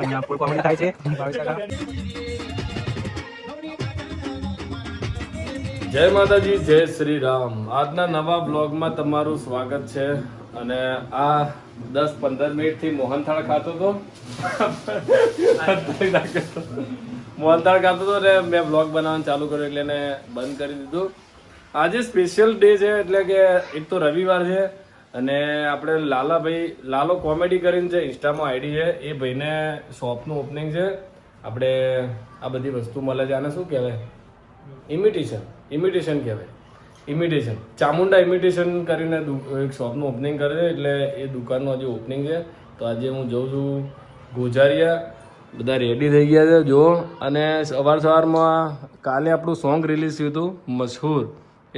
અહીંયા full comedy થાય છે ભાવેશ કાકા. જય માતાજી, જય શ્રી રામ. આજના નવા બ્લોગમાં તમારું સ્વાગત છે. અને આ 10-15 મિનિટથી મોહનથાળ ખાતો હતો. મોહનથાળ ખાતો હતો ને મેં બ્લોગ બનાવવાનું ચાલુ કર્યું એટલે એને બંધ કરી દીધું. આજે સ્પેશિયલ ડે છે એટલે કે એક તો રવિવાર છે અને આપણે લાલો કોમેડી કરીને છે, ઇન્સ્ટામાં આઈડી છે, એ ભાઈને શોપનું ઓપનિંગ છે. આપણે આ બધી વસ્તુ મળે છે, આને શું કહેવાય? ઇમિટેશન કહેવાય. ઇમિટેશન ચામુંડા ઇમિટેશન કરીને એક શોપનું ઓપનિંગ કરે છે એટલે એ દુકાનનું આજે ઓપનિંગ છે. તો આજે હું જઉં છું ગોજારિયા. બધા રેડી થઈ ગયા છે જો. અને સવારમાં કાલે આપણું સોંગ રિલીઝ થયું હતું મશહૂર,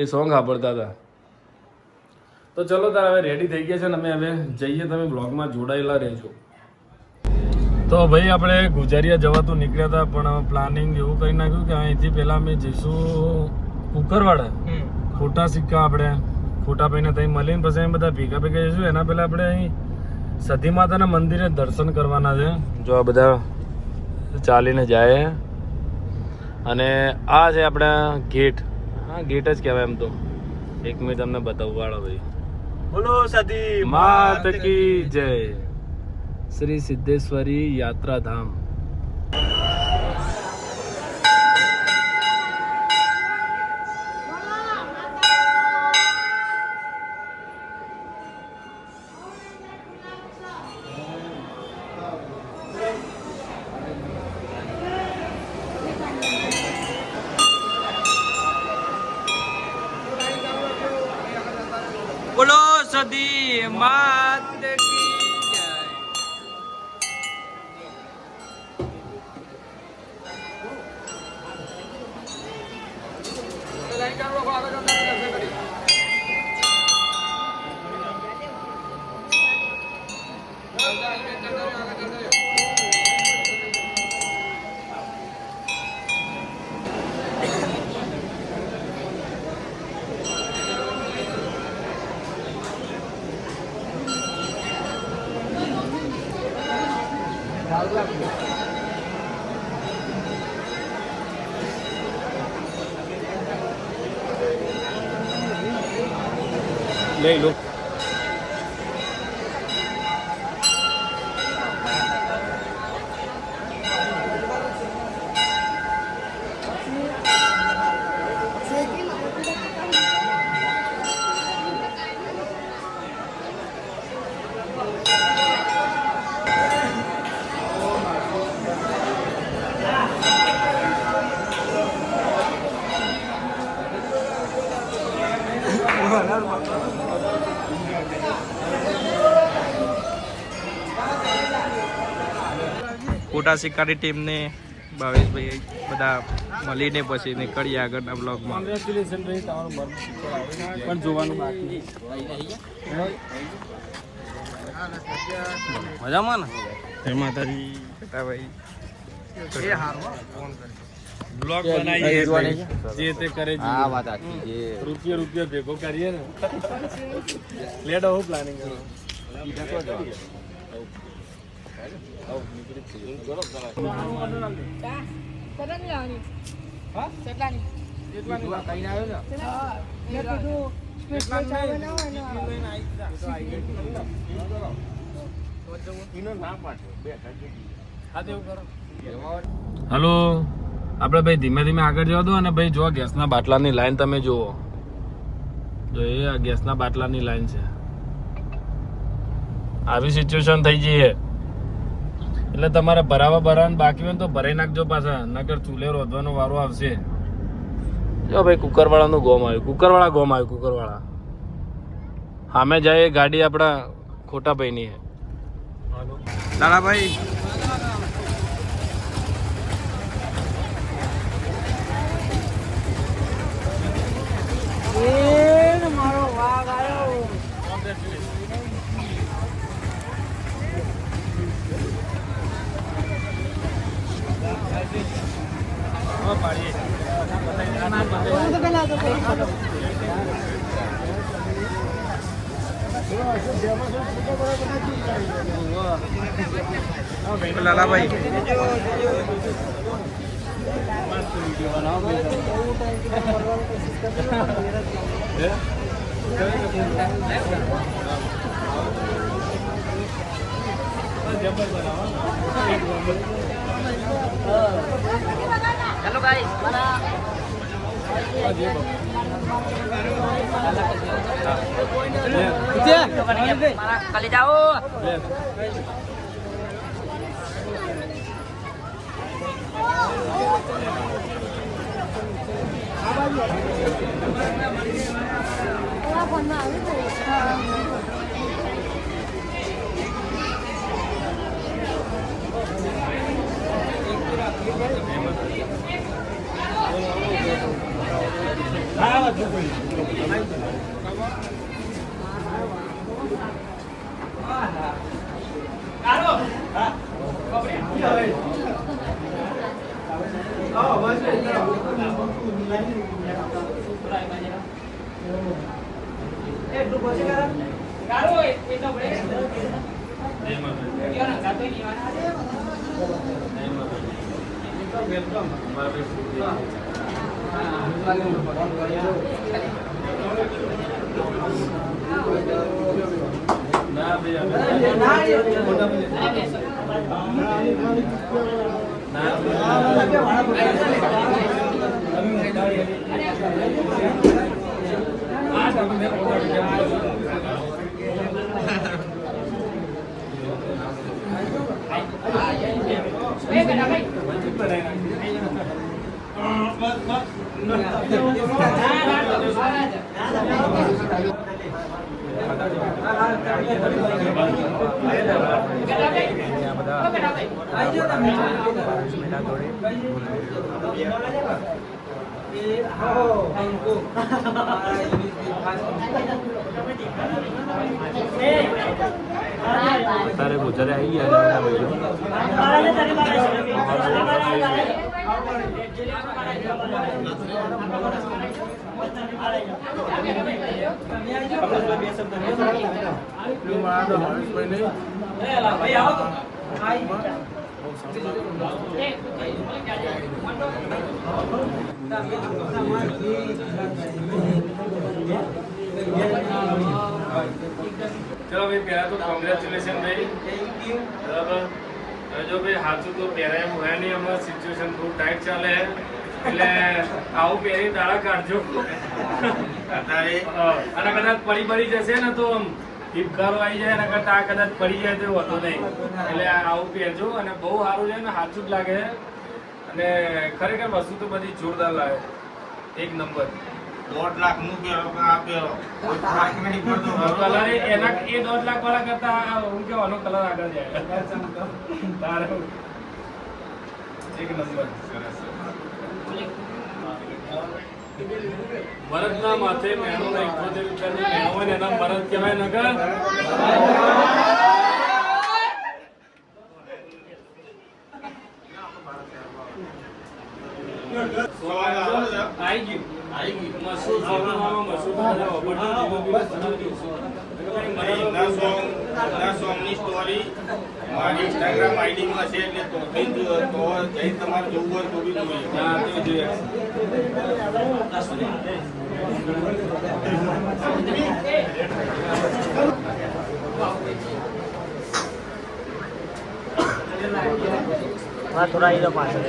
એ સોંગ સાંભળતા હતા. તો ચલો તાર હવે રેડી થઈ ગયા છે ને અમે હવે જઈએ, તમે બ્લોગમાં જોડાયેલા રહેજો. તો ભાઈ આપણે ગુજારિયા જવાતું નીકળ્યા હતા પણ પ્લાનિંગ એવું કરી નાખ્યું કે અહીંથી પહેલાં અમે જઈશું કુકરવાડા. ખોટા સિક્કા આપણે ખોટા પૈને ત્યાં મળીને પછી અહીં બધા ભેગા જઈશું. એના પહેલાં આપણે અહીં સતી માતાના મંદિરે દર્શન કરવાના છે. જો આ બધા ચાલીને જાય અને આ છે આપણા ગેટ. હા, ગેટ જ કહેવાય એમ તો. એક મિનિટ તમને બતાવું વાળો ભાઈ. બોલો સતી માત કી જય. શ્રી સિદ્ધેશ્વરી યાત્રાધામ. બોલો સતી માત કી જય. લઈ લો. ખોટા સિક્કાની ટીમને ભાવેશભાઈ બધા મળીને પછી નીકળીએ આગળના બ્લોગમાં. કોંગ્રેચ્યુલેશન ભાઈ, તમારું પણ જોવાનું બાકી. મજામાં ને? જય માતાજી. ભાઈ બ્લોગ બનાવીએ જે તે કરે. હા વાત રૂપિયો ભેગો કરીએ ને. લેટ આવું પ્લાનિંગ કરો. હલો, આપણે ભાઈ ધીમે ધીમે આગળ જવા દો. અને ભાઈ જો ગેસના બાટલાની લાઈન તમે જુઓ. જો એ આ ગેસના બાટલાની લાઈન છે. આવી સિચ્યુએશન થઈ જઈએ એટલે તમારે ભરાવાનું બાકી હોય તો ભરાઈ નાખજો પાછા, નકર ચૂલે રોધવાનો વારો આવશે. જો ભાઈ કુકરવાળાનું ગોમ આવ્યું. કુકરવાળા સામે જાય ગાડી આપણા ખોટા ભાઈની છે. દાદાભાઈ મારો વાઘ આવ્યો. લાલાભાઈ हेलो गाइस कल जाओ તારે ગુજરાતી આવી ગયા ચલો ભાઈ પહેલા તો કોંગ્રેચ્યુલેશન ભાઈ બરાબર જો ભાઈ સાચું તો પહેરાય એમ હોય નહીં અમારી સિચ્યુએશન બહુ ટાઈટ ચાલે એટલે આવું પહેરી દાડા કાઢજો અને કદાચ પડી જશે ને તો આમ હિપકારો આવી જાય એના કરતા આ કદાચ પડી જાય તો હોતો નહીં એટલે આવું પહેરજો અને બહુ સારું છે ને સાચું જ લાગે અને ખરેખર વસ્તુ તો બધી જોરદાર લાગે એક નંબર 1.5 લાખ નું આ પહેરો કલર એના એ 1.5 લાખ વાળા કરતા હું કેવાનો કલર આગળ જાય તારે એક નંબર મરદના માથે મેણો ના 71 રૂપિયાની મેણો હોય ને એના મરદ કહેવાય નગર आई गई मसूर सोनाમાં મસૂર ના સોંગની સ્ટોરી મારી ઇન્સ્ટાગ્રામ આઈડી માં છે એટલે તો જઈ તમારે જોવું હોય તો બી જોઈએ હા તે જોઈએ थोड़ा इधर पास है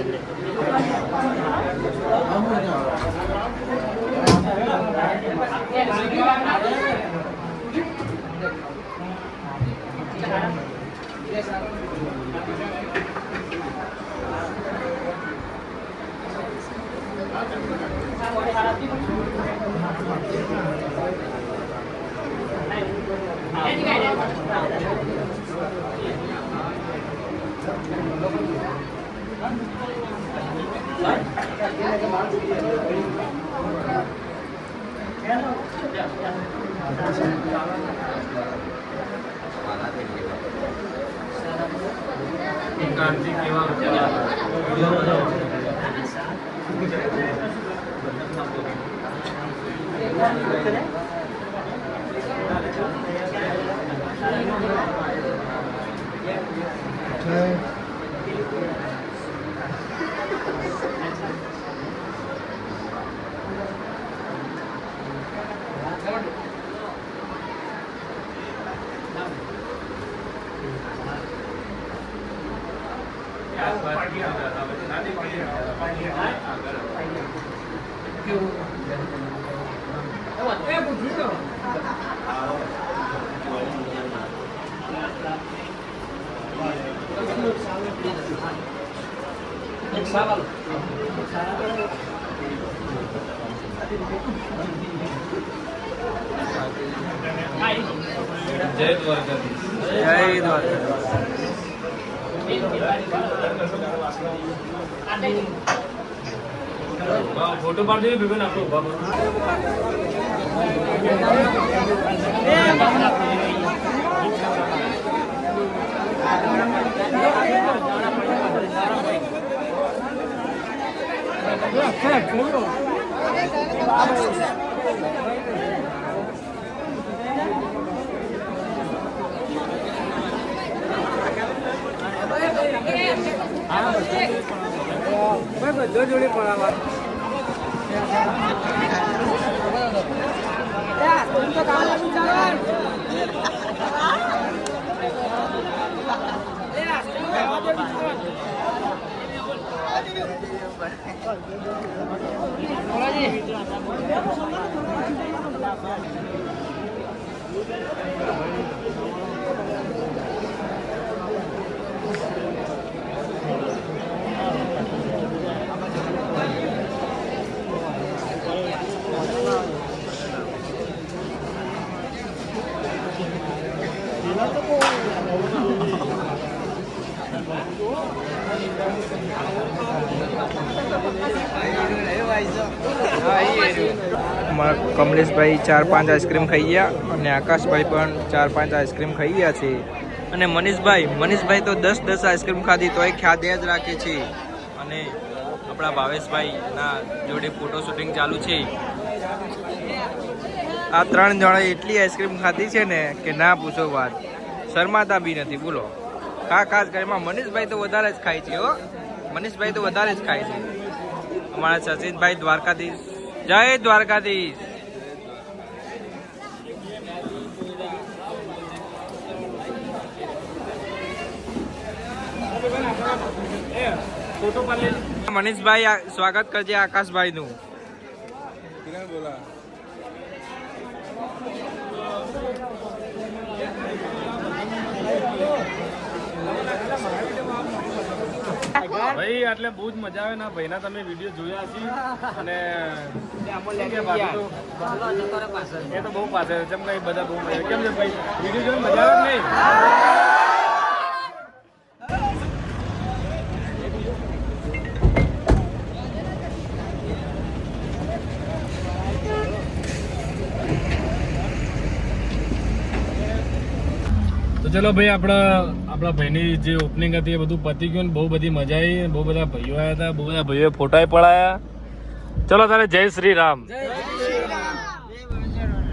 કાંતિ કેવા જય દ્વારકાધીશ. જય દ્વારકા. ફોટો પાડી ભેગો નાખો. જોડે પડાવવા કમલેશભાઈ 4-5 આઈસ્ક્રીમ ખાઈ ગયા અને આકાશભાઈ પણ 4-5 આઈસ્ક્રીમ ખાઈ ગયા છે અને મનીષભાઈ તો 10 આઈસ્ક્રીમ ખાધી તોય ખ્યાલ જ રાખે છે અને આપણા ભાવેશભાઈના જોડે ફોટો શૂટિંગ ચાલુ છે. આ 3 જણાએ એટલી આઈસ્ક્રીમ ખાધી છે ને કે ના પૂછો વાત, શરમાતા બી નથી. બોલો, ખાસ કરીને મનીષભાઈ તો વધારે જ ખાય છે. મનીષભાઈ તો વધારે જ ખાય છે. અમારા સચિનભાઈ દ્વારકાધીશ, જય દ્વારકાધીશ. મનીષભાઈ સ્વાગત કરજે આકાશભાઈ નું. ભાઈ એટલે બહુ જ મજા આવે ને ભાઈના તમે વિડીયો જોયા છે અને એ તો બહુ પાછળ જેમ કઈ બધા બહુ મજા કેમ છે ભાઈ વિડીયો જોઈને મજા આવે નહીં? તો ચલો ભાઈ આપણા ભાઈની જે ઓપનિંગ હતી એ બધું પતી ગયું ને બહુ બધી મજા આવી, બહુ બધા ભાઈઓ આવ્યા હતા, બહુ બધા ભાઈઓએ ફોટા પડાયા. ચલો તારે જય શ્રી રામ.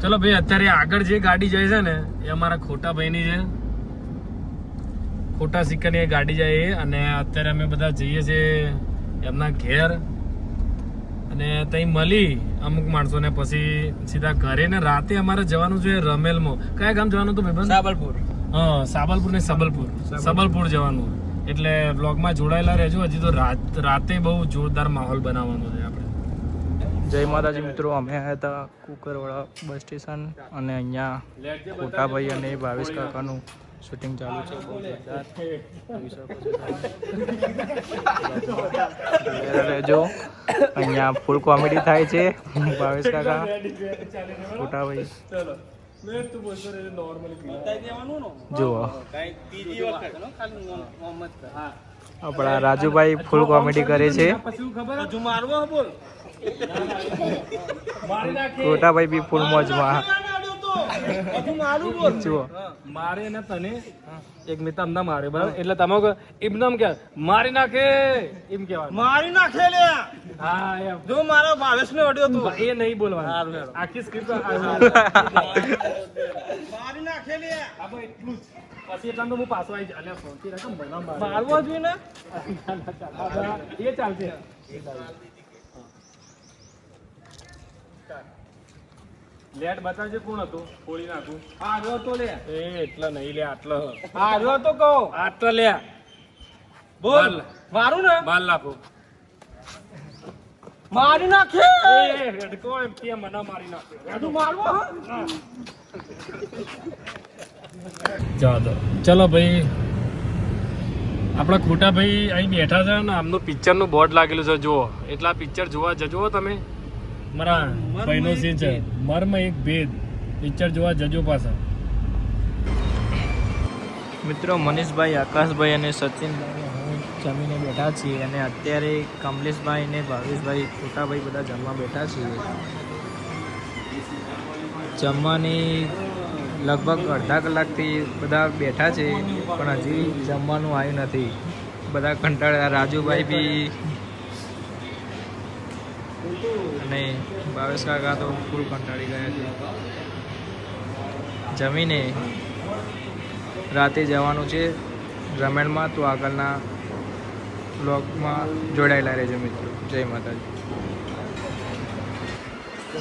ચલો ભાઈ અત્યારે આગળ જે ગાડી જાય છે ને એ અમારા ખોટા ભાઈની છે, ખોટા સિક્કાની એ ગાડી જાય અને અત્યારે અમે બધા જઈએ છીએ એમના ઘેર અને ત્યાં મળી અમુક માણસોને પછી સીધા ઘરે ને રાતે અમારે જવાનું છે રમેલમાં. કયા ગામ જવાનું હતું ભાઈ? સાબલપુર. હા, સાબલપુર ને સબલપુર જવાનું. એટલે બ્લોગમાં જોડાયેલા રહેજો. હજી તો રાતે બહુ જોરદાર માહોલ બનાવવાનો છે આપણે. જય માતાજી મિત્રો, અમે આવ્યા હતા કુકરવાડા બસ સ્ટેશન અને અહીંયા ખોટાભાઈ અને ભાવેશ કાકાનું શૂટિંગ ચાલુ છે. બહુ જોરદાર રહેજો. અહીંયા ફૂલ કોમેડી થાય છે. ભાવેશ કાકા, ખોટાભાઈ જુઓ. આપણા રાજુભાઈ ફૂલ કોમેડી કરે છે. ખોટાભાઈ બી ફૂલ મોજમાં. જુઓ મારે ને તને એક મિત્ર અમને મારે બરાબર એટલે તમે એમ નામ કે મારી નાખે એમ કહેવાય મારી નાખે લે હા એમ જો મારો ભાવેશ ને અડ્યો તું એ નહીં બોલવાનું આખી સ્ક્રિપ્ટ મારી નાખે લે આપણે એટલું જ પછી એટલા તો હું પાછો આવી જાય ફોનથી રાખો મને મારવો જોઈએ ને એ ચાલશે લેટ બતાવજે કોણ હતું ફોડી નાખું આવ્યો તો લે એ એટલા નહીં લે આટલો આવ્યો તો કહો આટલો લે બોલ મારું ને 12 લાખો મારી નાખે એ હેડકો એમ કે મને મારી નાખ્યો તું મારવો હા? ચલો ભાઈ આપણા ખોટા ભાઈ અહીં બેઠા છે ને આમનું પિક્ચરનું બોર્ડ લાગેલું છે જુઓ એટલા પિક્ચર જોવા જજો તમે મારા ભાઈનો સીન છે મર્મ એક ભેદ પિક્ચર જોવા જજો પાછા મિત્રો મનીષભાઈ આકાશભાઈ અને સચિનભાઈ હું જમીને બેઠા છીએ અને અત્યારે કમલેશભાઈ ને ભાવેશભાઈ ખોટાભાઈ બધા જમવા બેઠા છીએ જમવાની લગભગ અડધા કલાકથી બધા બેઠા છે પણ હજી જમવાનું આવ્યું નથી બધા કંટાળ્યા રાજુભાઈ બી અને ભાવેશ કાકા તો ફૂલ કંટાળી ગયા છે જમીને રાતે જવાનું છે રમેણમાં તો આગળના બ્લોગમાં જોડાયેલા રહેજો મિત્રો જય માતાજી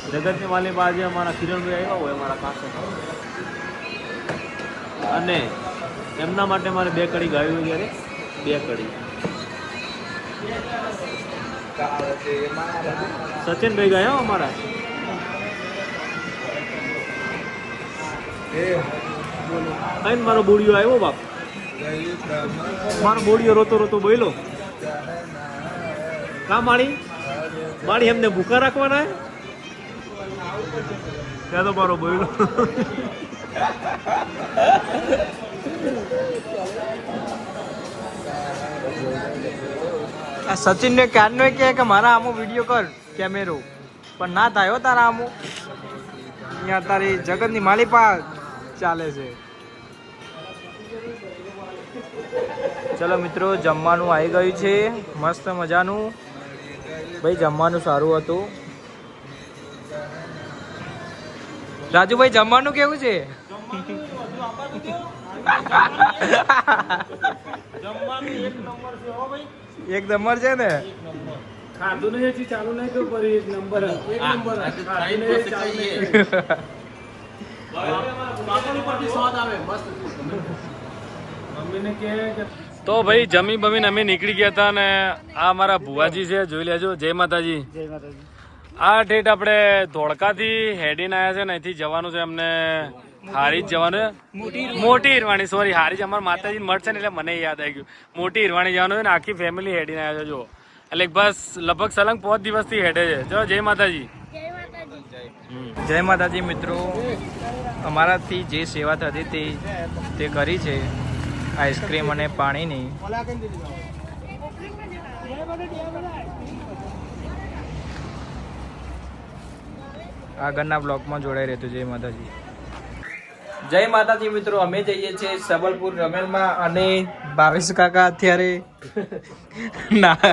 જગતની વાલી બાજુ અમારા કિરણભાઈ આવ્યા હોય અમારા પાસે અને એમના માટે મારે 2 કડી ગાયું ત્યારે 2 કડી સચિનભાઈ ગયા અમારા અહીં મારો બોડિયો આવ્યો બાપ મારો બોડિયો રોતો રોતો બોલ્યો કા માળી એમને ભૂખા રાખવાના ત્યાં તો મારો બોલ્યો આ સચિનને ક્યારનો કહે કે મારા આમો વિડીયો કર કેમેરો પણ ના થાય હો તારા આમો અહીંયા તારી જગતની માલિપા ચાલે છે ચલો મિત્રો જમવાનું આવી ગયું છે મસ્ત મજાનું ભાઈ જમવાનું સારું હતું રાજુભાઈ જમવાનું કેવું છે એક નંબર છે ને ખાધું નહીં હજી ચાલુ નહીં તો ફરી એક નંબર ખાધું નહીં ચાલુ નહીં મમ્મીને કહે તો ભાઈ જમી બમીને અમે નીકળી ગયા હતા ને આ અમારા ભુવાજી છે જોઈ લેજો જય માતાજી આ ઠેઠ આપણે ધોળકાથી હેડીને આવ્યા છે ને અહીંથી જવાનું છે અમને હારી જ જવાનું છે મોટી હિરવાણી સોરી હારી જ અમારા માતાજી મઠ છે ને એટલે મને યાદ આવી ગયું મોટી હિરવાણી જવાનું છે ને આખી ફેમિલી હેડીને આવ્યા છે જો એટલે બસ લગભગ સલંગ 5 દિવસથી હેડે છે ચલો જય માતાજી જય માતાજી મિત્રો અમારાથી જે સેવા થતી તે કરી છે આઈસ્ક્રીમ અને પાણીની આગળના બ્લોગમાં જોડાઈ રહેતું જય માતાજી જય માતાજી મિત્રો અમે જઈએ છીએ સબલપુર રમેલમાં અને ભાવેશ કાકા અત્યારે ના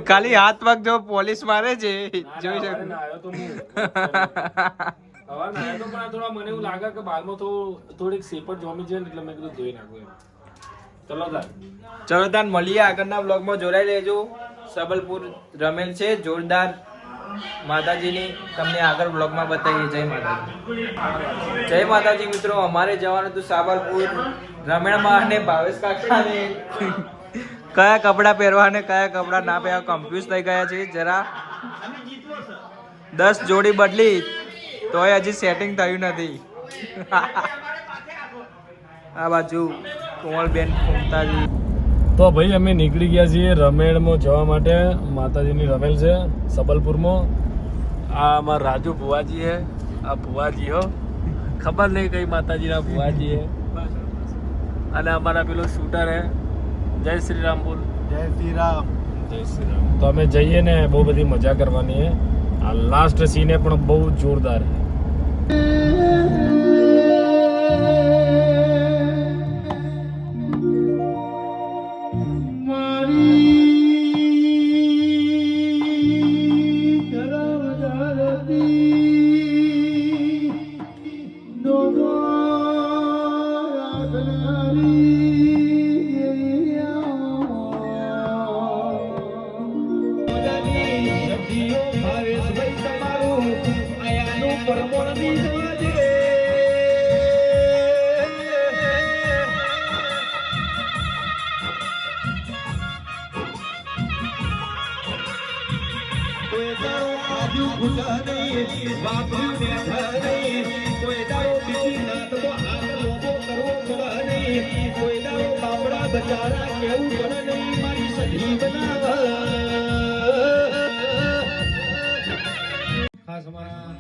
ખાલી હાથ પગ જો પોલીસ મારે છે જોઈ શકો મને એવું લાગે કે બારમાં થોડીક સેપટ જોમી છે એટલે મેં કીધું ધોઈ નાખું ચલો તાન મળીએ આગળના બ્લોગમાં જોડાઈ લેજો સબલપુર રમેલ છે જોરદાર માતાજીની તમને આગળ બ્લોગમાં બતાવીએ જય માતાજી જય માતાજી મિત્રો અમારે જવાનું હતું સાબરપુર રમેણમાં અને ભાવેશ કાકાને કયા કપડાં પહેરવા અને કયા કપડાં ના પહેરવા કન્ફ્યુઝ થઈ ગયા છે જરા 10 જોડી બદલી તોય હજી સેટિંગ થયું નથી આ બાજુ કોમલબેન ફૂમતાજી તો ભાઈ અમે નીકળી ગયા છીએ રમેણમાં જવા માટે માતાજીની રમેલ છે સબલપુરમાં આ અમારા રાજુ ભુવાજી હે આ ભુવાજી હો ખબર નહીં કઈ માતાજીના ભુવાજી હે અને અમારા પેલો શૂટર હે જય શ્રી રામ બોલ જય શ્રી રામ જય શ્રી રામ તો અમે જઈએ ને બહુ બધી મજા કરવાની હે આ લાસ્ટ સીન પણ બહુ જોરદાર ખાસ અમારા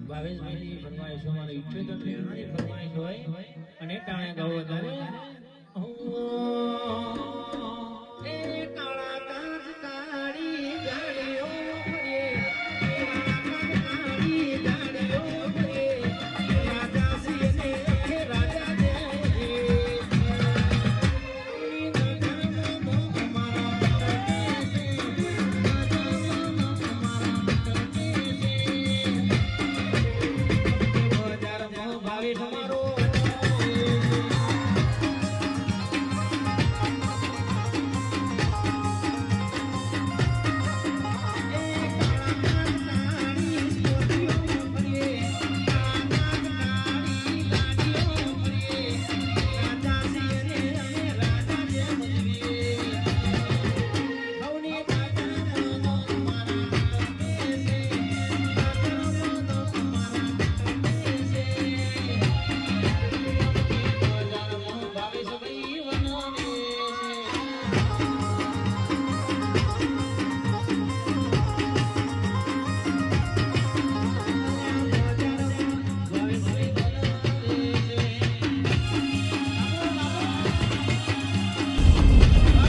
ભાવેશભાઈની ફરમાઈશ અમારે 78 ની ફરમાઈશ હોય અને ટાણે ગાવ વધારે એ કાળા કાચ કાળી ગાડીઓ ફરે કાળી ગાડીઓ ફરે રાજા સિંહ ને રાજા દે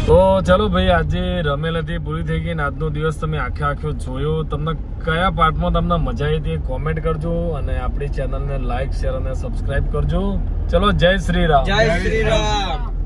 તો ચલો ભાઈ, આજે રમેલ હતી પૂરી થઈ ગઈ ને આજનો દિવસ તમે આખો જોયો. તમને કયા પાર્ટમાં તમને મજા આવી હતી કોમેન્ટ કરજો અને આપણી ચેનલને લાઈક શેર અને સબસ્ક્રાઇબ કરજો. ચલો, જય શ્રી રામ. જય શ્રી રામ.